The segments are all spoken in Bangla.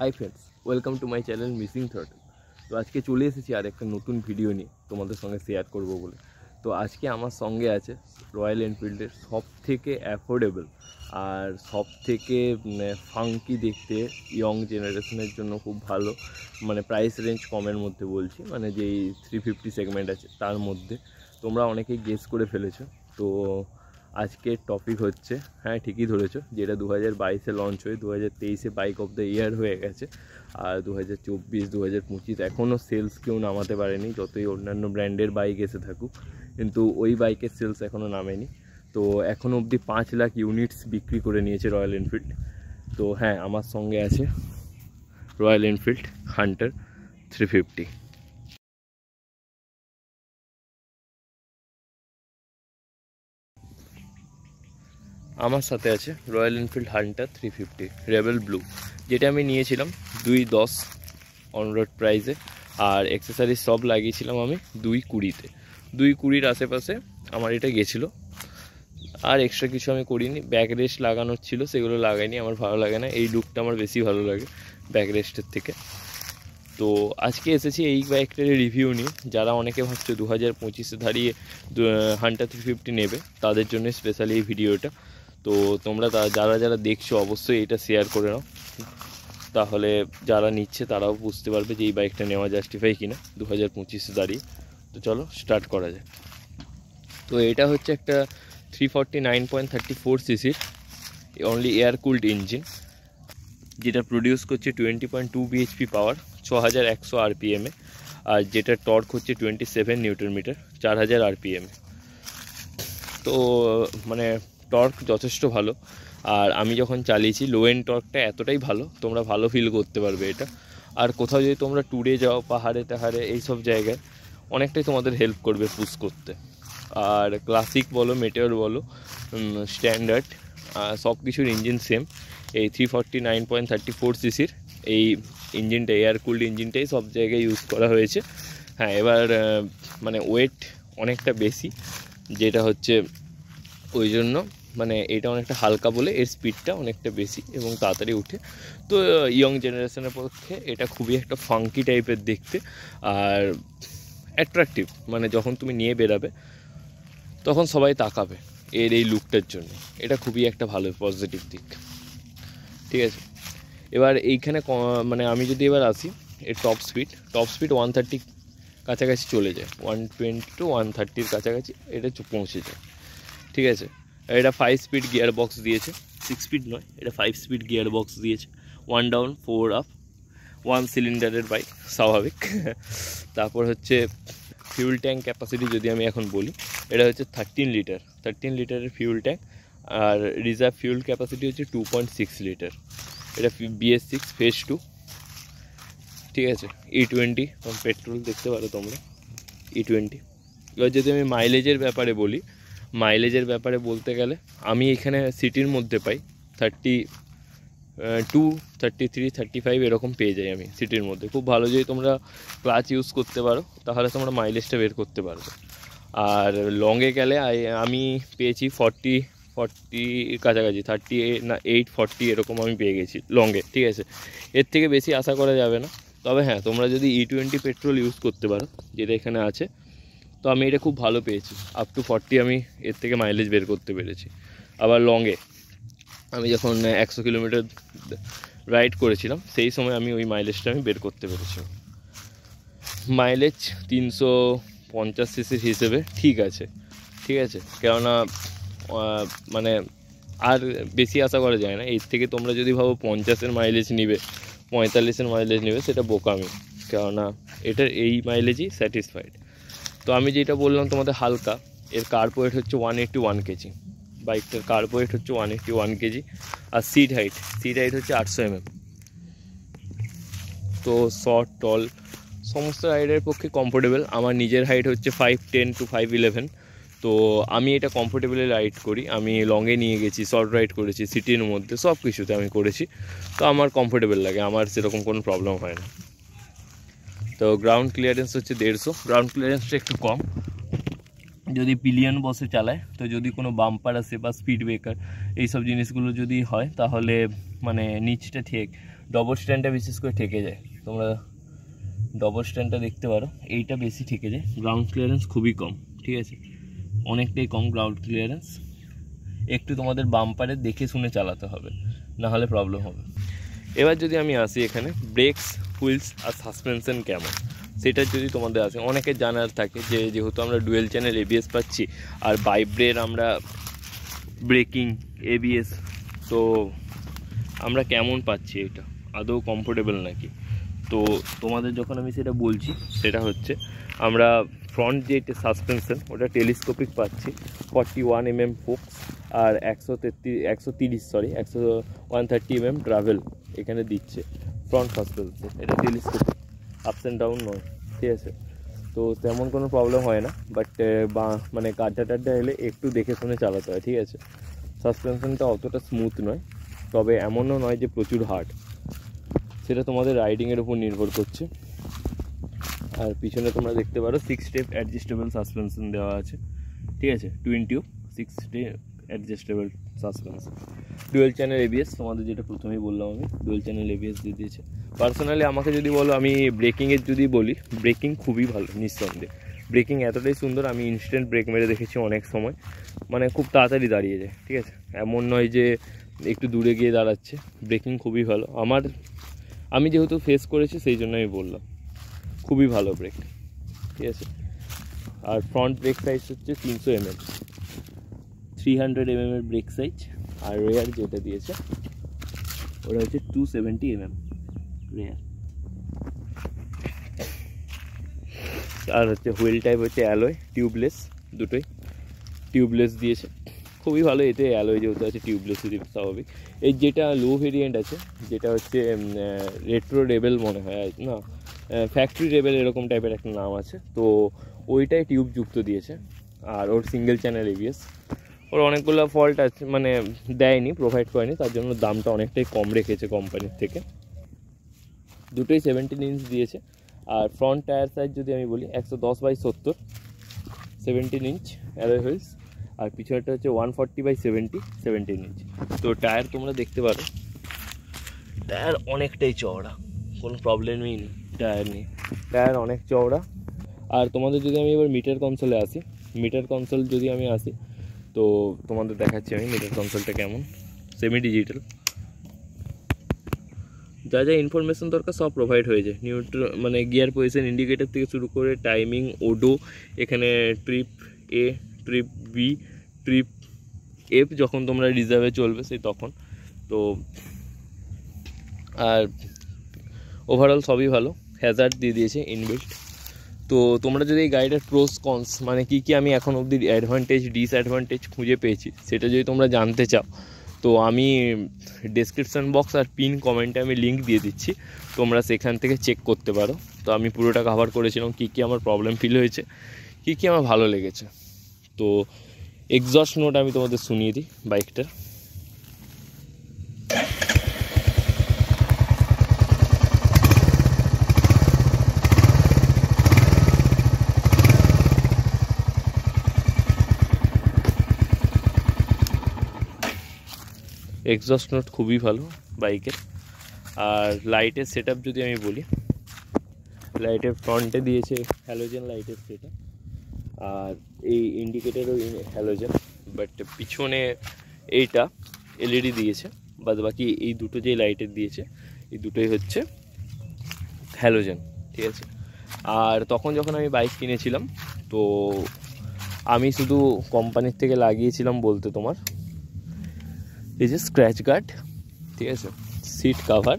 Hi friends, welcome to my channel missing throttle. তো আজকে চলে এসেছি আর একটা নতুন ভিডিও নিয়ে তোমাদের সঙ্গে শেয়ার করব বলে। তো আজকে আমার সঙ্গে আছে রয়্যাল এনফিল্ডের সব থেকে অ্যাফোর্ডেবল আর সব থেকে ফাঙ্কি দেখতে ইয়ং জেনারেশনের জন্য খুব ভালো, মানে প্রাইস রেঞ্জ কমের মধ্যে বলছি, মানে যেই 350 সেগমেন্ট আছে তার মধ্যে। তোমরা অনেকেই গেস করে ফেলেছো। তো আজকের টপিক হচ্ছে, হ্যাঁ ঠিকই ধরেছো, যেটা 2022-এ লঞ্চ হয়ে 2023-এ বাইক অফ দ্য ইয়ার হয়ে গেছে। আর 2024, 2025 এখনও সেলস কেউ নামাতে পারেনি, যতই অন্যান্য ব্র্যান্ডের বাইক এসে থাকুক, কিন্তু ওই বাইকের সেলস এখনও নামেনি। তো এখনও অবধি 5 লাখ ইউনিটস বিক্রি করে নিয়েছে রয়্যাল এনফিল্ড। তো হ্যাঁ, আমার সঙ্গে আছে রয়্যাল এনফিল্ড হান্টার 350। আমার সাথে আছে royal Enfield Hunter 350 rebel blue, যেটা আমি নিয়েছিলাম 210 অনরোড প্রাইসে। আর অ্যাক্সেসারিজ সব লাগিয়েছিলাম আমি 220-তে, 220-র আশেপাশে আমার এটা গেছিলো। আর এক্সট্রা কিছু আমি করিনি। ব্যাক রেস্ট লাগানোর ছিল, সেগুলো লাগাইনি, আমার ভালো লাগে না। এই লুকটা আমার বেশি ভালো লাগে ব্যাক রেস্টের থেকে। তো আজকে এসেছি এই বাইকটার রিভিউ নিয়ে। যারা অনেকে ভাবছে 2025-এ দাঁড়িয়ে হান্টার 350 নেবে, তাদের জন্য স্পেশালি এই ভিডিওটা। তো তোমরা যারা দেখছো অবশ্যই এটা শেয়ার করে নাও, তাহলে যারা নিচ্ছে তারাও বুঝতে পারবে যে এই বাইকটা নেওয়া জাস্টিফাই কিনা 2025-এ দাঁড়িয়ে। তো চলো স্টার্ট করা যাক। তো এটা হচ্ছে একটা 349.34 সিসির অনলি এয়ার কুলড ইঞ্জিন, যেটা প্রডিউস করছে 20.2 বিএইচপি পাওয়ার 6100 আরপিএমে। আর যেটা টর্ক হচ্ছে 27 নিউটন মিটার 4000 আরপিএমে। তো মানে টর্ক যথেষ্ট ভালো। আর আমি যখন চালিয়েছি লো এন্ড টর্কটা এতটাই ভালো, তোমরা ভালো ফিল করতে পারবে এটা। আর কোথাও যদি তোমরা ট্যুরে যাও, পাহাড়ে টাহাড়ে এইসব জায়গায়, অনেকটাই তোমাদের হেল্প করবে পুশ করতে। আর ক্লাসিক বলো, মেটেওর বলো, স্ট্যান্ডার্ড, সব কিছুর ইঞ্জিন সেম। এই 349.34 সিসির এই ইঞ্জিনটা, এয়ার কুলড ইঞ্জিনটাই সব জায়গায় ইউজ করা হয়েছে। হ্যাঁ, এবার মানে ওয়েট অনেকটা বেশি, যেটা হচ্ছে ওই জন্য মানে এটা অনেকটা হালকা বলে এর স্পিডটা অনেকটা বেশি এবং তাড়াতাড়ি উঠে। তো ইয়ং জেনারেশনের পক্ষে এটা খুবই একটা ফাঙ্কি টাইপের দেখতে আর অ্যাট্রাকটিভ। মানে যখন তুমি নিয়ে বেরাবে তখন সবাই তাকাবে এর এই লুকটার জন্য। এটা খুবই একটা ভালো পজিটিভ দিক, ঠিক আছে। এবার এইখানে মানে আমি যদি এবার আসি, এর টপ স্পিড 130 কাছাকাছি চলে যায়, 120 to 130-র কাছাকাছি এটা পৌঁছে যায়, ঠিক আছে। এটা 5 স্পিড গিয়ার বক্স দিয়েছে, 6 স্পিড নয়, এটা 5 স্পিড গিয়ার বক্স দিয়েছে। 1 ডাউন 4 আপ, 1 সিলিন্ডারের বাইক, স্বাভাবিক। তারপর হচ্ছে ফিউল ট্যাঙ্ক ক্যাপাসিটি যদি আমি এখন বলি, এটা হচ্ছে 13 লিটারের ফিউল ট্যাঙ্ক। আর রিজার্ভ ফিউল ক্যাপাসিটি হচ্ছে 2.6 লিটার। এটা BS6 ফেজ 2, ঠিক আছে। E20 পেট্রোল দেখতে পারো তোমরা, E20। এবার যদি আমি মাইলেজের ব্যাপারে বলতে গেলে, আমি এখানে সিটির মধ্যে পাই 32, 33, 35 এরকম পেয়ে যাই আমি সিটির মধ্যে। খুব ভালো, যদি তোমরা ক্লাচ ইউজ করতে পারো তাহলে তোমরা মাইলেজটা বের করতে পারবে। আর লংয়ে গেলে আমি পেয়েছি 40 কাছাকাছি, 38, 40 এরকম আমি পেয়ে গেছি লংয়ে, ঠিক আছে। এর থেকে বেশি আশা করা যাবে না। তবে হ্যাঁ, তোমরা যদি E20 পেট্রোল ইউজ করতে পারো, যেটা এখানে আছে, তো আমি এটা খুব ভালো পেয়েছি। আপ টু 40 আমি এর থেকে মাইলেজ বের করতে পেরেছি। আবার লংয়ে আমি যখন 100 কিলোমিটার রাইড করেছিলাম, সেই সময় আমি ওই মাইলেজটা আমি বের করতে পেরেছি। মাইলেজ 350 সিসির হিসেবে ঠিক আছে, কেননা মানে আর বেশি আশা করা যায় না এর থেকে। তোমরা যদি ভাবো 50-এর মাইলেজ নিবে, 45-এর মাইলেজ নেবে, সেটা বোকামি, কেননা এটার এই মাইলেজই স্যাটিসফাইড। তো আমি যেটা বললাম তোমাদের হালকা, এর কার্ব ওয়েট হচ্ছে 181 কেজি, বাইকটার কার্ব ওয়েট হচ্ছে 181 কেজি। আর সিট হাইট হচ্ছে 800 mm। তো শর্ট টল সমস্ত রাইডের পক্ষে কমফোর্টেবল। আমার নিজের হাইট হচ্ছে 5'10" to 5'11", তো আমি এটা কমফোর্টেবলি রাইড করি। আমি লংয়ে নিয়ে গেছি, শর্ট রাইড করেছি, সিটির মধ্যে সব কিছুতে আমি করেছি। তো আমার কমফোর্টেবল লাগে, আমার সেরকম কোনো প্রবলেম হয় না। তো গ্রাউন্ড ক্লিয়ারেন্স হচ্ছে 150, গ্রাউন্ড ক্লিয়ারেন্সটা একটু কম যদি পিলিয়ন বসে চালায়। তো যদি কোনো বাম্পার আসে বা স্পিড ব্রেকার এইসব জিনিসগুলো যদি হয়, তাহলে মানে নিচটা ঠিক ডবল স্ট্যান্ডটা বিশেষ করে ঠেকে যায়, তোমরা ডবল স্ট্যান্ডটা দেখতে পারো, এইটা বেশি ঠেকে যায়। গ্রাউন্ড ক্লিয়ারেন্স খুবই কম, ঠিক আছে, অনেকটাই কম গ্রাউন্ড ক্লিয়ারেন্স। একটু তোমাদের বাম্পারে দেখে শুনে চালাতে হবে, না হলে প্রবলেম হবে। এবার যদি আমি আসি এখানে ব্রেকস, হুইলস আর সাসপেনশন কেমন, সেটা যদি তোমাদের আসে, অনেকের জানার থাকে যে যেহেতু আমরা ডুয়েল চ্যানেল এবিএস পাচ্ছি আর বাইব্রের আমরা ব্রেকিং এবিএস, তো আমরা কেমন পাচ্ছি, এটা আদৌ কমফোর্টেবল নাকি। তো তোমাদের যখন আমি সেটা বলছি, সেটা হচ্ছে আমরা ফ্রন্ট যে সাসপেনশন ওটা টেলিস্কোপিক পাচ্ছি 41 mm ফোক্স আর 130 mm ট্রাভেল এখানে দিচ্ছে ফ্রন্ট সাসপেনশন। এটা টেলিস্কোপিক, আপস অ্যান্ড ডাউন নয়, ঠিক আছে। তো তেমন কোনো প্রবলেম হয় না, বাট মানে গাড্ডা টাড্ডা এলে একটু দেখে শুনে চালাতে হয়, ঠিক আছে। সাসপেনশনটা অতটা স্মুথ নয়, তবে এমনও নয় যে প্রচুর হার্ড, সেটা তোমাদের রাইডিংয়ের উপর নির্ভর করছে। আর পিছনে তোমরা দেখতে পারো 6 স্টেপ অ্যাডজাস্টেবল সাসপেনশন দেওয়া আছে, ঠিক আছে, twin tube 6 step adjustable suspension. Dual channel ABS, তোমাদের যেটা প্রথমেই বললাম আমি, ডুয়েল চ্যানেল এবিএস দিয়ে দিয়েছে। পার্সোনালি আমাকে যদি বলো, আমি ব্রেকিংয়ের যদি বলি, ব্রেকিং খুবই ভালো নিঃসন্দেহে। ব্রেকিং এতটাই সুন্দর, আমি ইনস্ট্যান্ট ব্রেক মেরে দেখেছি অনেক সময়, মানে খুব তাড়াতাড়ি দাঁড়িয়ে যায়, ঠিক আছে, এমন নয় যে একটু দূরে গিয়ে দাঁড়াচ্ছে। ব্রেকিং খুবই ভালো, আমি যেহেতু ফেস করেছি সেই জন্য আমি বললাম খুবই ভালো ব্রেক, ঠিক আছে। আর ফ্রন্ট ব্রেক সাইজ হচ্ছে 300 mm, 300 mm এর ব্রেক সাইজ। আর রেয়ার যেটা দিয়েছে ওটা হচ্ছে 270 mm রেয়ার। আর হচ্ছে হুইল টাইপ হচ্ছে অ্যালয়, টিউবলেস, দুটোই টিউবলেস দিয়েছে, খুবই ভালো। এতে অ্যালয় যেহেতু আছে, টিউবলেস যদি স্বাভাবিক। এই যেটা লো ভেরিয়েন্ট আছে, যেটা হচ্ছে রেট্রো রেবেল মনে হয়, না ফ্যাক্টরি রেবেল এরকম টাইপের একটা নাম আছে, তো ওইটাই টিউব যুক্ত দিয়েছে। আর ওর সিঙ্গেল চ্যানেল এবিএস, ওর অনেকগুলো ফল্ট আছে, মানে দেয়নি, প্রোভাইড করেনি, তার জন্য দামটা অনেকটাই কম রেখেছে কোম্পানির থেকে। দুটোই 17 ইঞ্চ দিয়েছে। আর ফ্রন্ট টায়ার সাইজ যদি আমি বলি 110/70, 17 ইঞ্চ অ্যালয় হুইলস। আর পিছনেরটা হচ্ছে 140/70, 17 ইঞ্চ। তো টায়ার তোমরা দেখতে পারো, টায়ার অনেকটাই চওড়া, কোনো প্রবলেমই নেই টায়ার নিয়ে, টায়ার অনেক চওড়া। আর তোমাদের যদি আমি এবার মিটার কনসোলে আসি, মিটার কনসোল যদি আমি আসি, তো তোমাদের দেখাচ্ছি আমি মিটার কনসোলটা কেমন। সেমি ডিজিটাল, যা যা ইনফরমেশন দরকার সব প্রোভাইড হয়ে যায়। মানে গিয়ার পজিশন ইন্ডিকেটার থেকে শুরু করে টাইমিং, ওডো, এখানে ট্রিপ এ, ট্রিপ বি, ট্রিপ এফ যখন তোমরা রিজার্ভে চলবে সেই তখন। তো আর ওভারঅল সবই ভালো, হ্যাজার্ড দিয়ে দিয়েছে ইনবিল্ট। তো তোমরা যদি এই গাড়িটার প্রোস কনস, মানে কী কী আমি এখন অবধি অ্যাডভান্টেজ ডিসঅ্যাডভান্টেজ খুঁজে পেয়েছি, সেটা যদি তোমরা জানতে চাও, তো আমি ডেসক্রিপশান বক্স আর পিন কমেন্টে আমি লিঙ্ক দিয়ে দিচ্ছি, তোমরা সেখান থেকে চেক করতে পারো। তো আমি পুরোটা কভার করেছিলাম, কী কী আমার প্রবলেম ফিল হয়েছে, কী কী আমার ভালো লেগেছে। তো এক্সস্ট নোট আমি তোমাদের শুনিয়ে দিই বাইকটার। এক্সস্ট নোট খুবই ভালো বাইকের। আর লাইটের সেটআপ যদি আমি বলি, লাইটের ফ্রন্টে দিয়েছে হ্যালোজেন লাইটের সেটআপ, আর এই ইন্ডিকেটারও হ্যালোজেন, বাট পিছনে এইটা এলইডি দিয়েছে, বাদ বাকি এই দুটো যে লাইটের দিয়েছে এই দুটোই হচ্ছে হ্যালোজেন, ঠিক আছে। আর তখন যখন আমি বাইক কিনেছিলাম, তো আমি শুধু কোম্পানির থেকে লাগিয়েছিলাম বলতে তোমার এই যে স্ক্র্যাচ গার্ড, ঠিক আছে, সিট কাভার,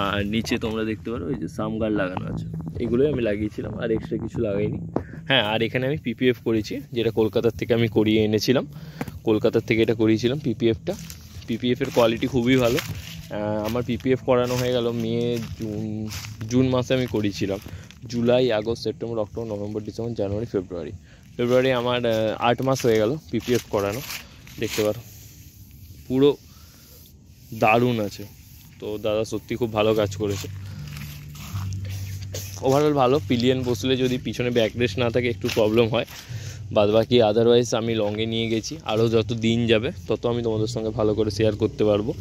আর নিচে তোমরা দেখতে পারো এই যে সাম গার্ড লাগানো আছে, এগুলোই আমি লাগিয়েছিলাম, আর এক্সট্রা কিছু লাগাইনি। হ্যাঁ, আর এখানে আমি পিপিএফ করেছি, যেটা কলকাতার থেকে আমি করিয়ে এনেছিলাম, কলকাতার থেকে এটা করিয়েছিলাম পিপিএফটা। পিপিএফের কোয়ালিটি খুবই ভালো। আমার পিপিএফ করানো হয়ে গেল জুন মাসে আমি করিয়েছিলাম। July, August, September, October, November, December, January, February আমার 8 মাস হয়ে গেল পিপিএফ করানো। দেখতে পারো পুরো দারুণ আছে। তো দাদা সত্যি খুব ভালো কাজ করেছে। ওভারঅল ভালো। পিলিয়ন বসলে যদি পিছনে ব্যাকরেস্ট না থাকে একটু প্রবলেম হয়, বাদবাকি আদারওয়াইজ আমি লংয়ে নিয়ে গেছি। আরও যত দিন যাবে তত আমি তোমাদের সঙ্গে ভালো করে শেয়ার করতে পারবো।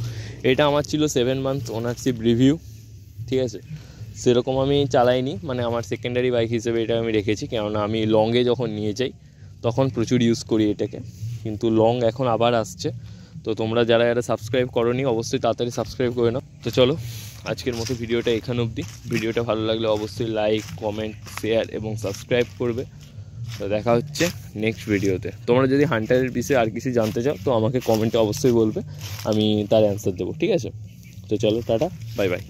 এটা আমার ছিল 7 মান্থ ওনারশিপ রিভিউ, ঠিক আছে। সেরকম আমি চালাইনি, মানে আমার সেকেন্ডারি বাইক হিসেবে এটা আমি রেখেছি, কেননা আমি লংয়ে যখন নিয়ে যাই তখন প্রচুর ইউজ করি এটাকে। কিন্তু লং এখন আবার আসছে, তো তোমরা যারা যারা সাবস্ক্রাইব করোনি অবশ্যই তাড়াতাড়ি সাবস্ক্রাইব করে নাও। তো চলো আজকের মতো ভিডিওটা এখানে অবধি। ভিডিওটা ভালো লাগলে অবশ্যই লাইক, কমেন্ট, শেয়ার এবং সাবস্ক্রাইব করবে। তো দেখা হচ্ছে নেক্সট ভিডিওতে। তোমরা যদি হান্টারের বিষয়ে আর কিছু জানতে চাও তো আমাকে কমেন্টে অবশ্যই বলবে, আমি তার অ্যান্সার দেবো, ঠিক আছে। তো চলো টাটা, বাই বাই।